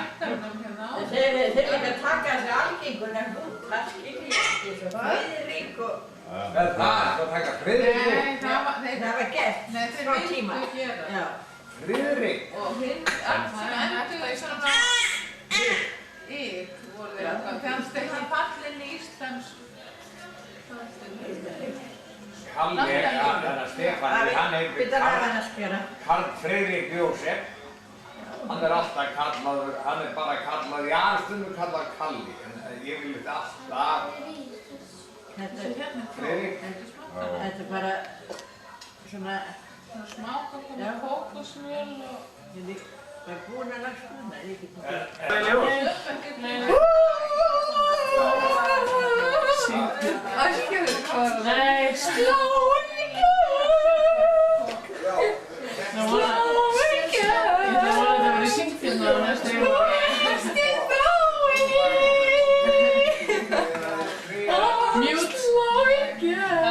ræktarnum hérna. Þeir líka taka þessi algenguna út, það skilji ekki svo Friðrik og... Það taka Friðrik út? Nei, það var gert frá tíma. Já. Friðrik? Og hinn, sem endur í svona voru þeir eitthvað, fannst ekki fallin í íslensk. Kalli, þannig Stefán, hann heitir Karl Friðrik Jósef. Hann alltaf kallaður, hann bara kallaður, já stundum kallaður Kalli, en ég vil þetta alltaf. Friðrik? Þetta bara svona... Smákökur með kókosmjöl og... Það er búin að laga svona, ég get ekki. Nei, Slowing girl. Ég ætla að það verið syngt hérna á næstu jól. Mute. Slowing girl.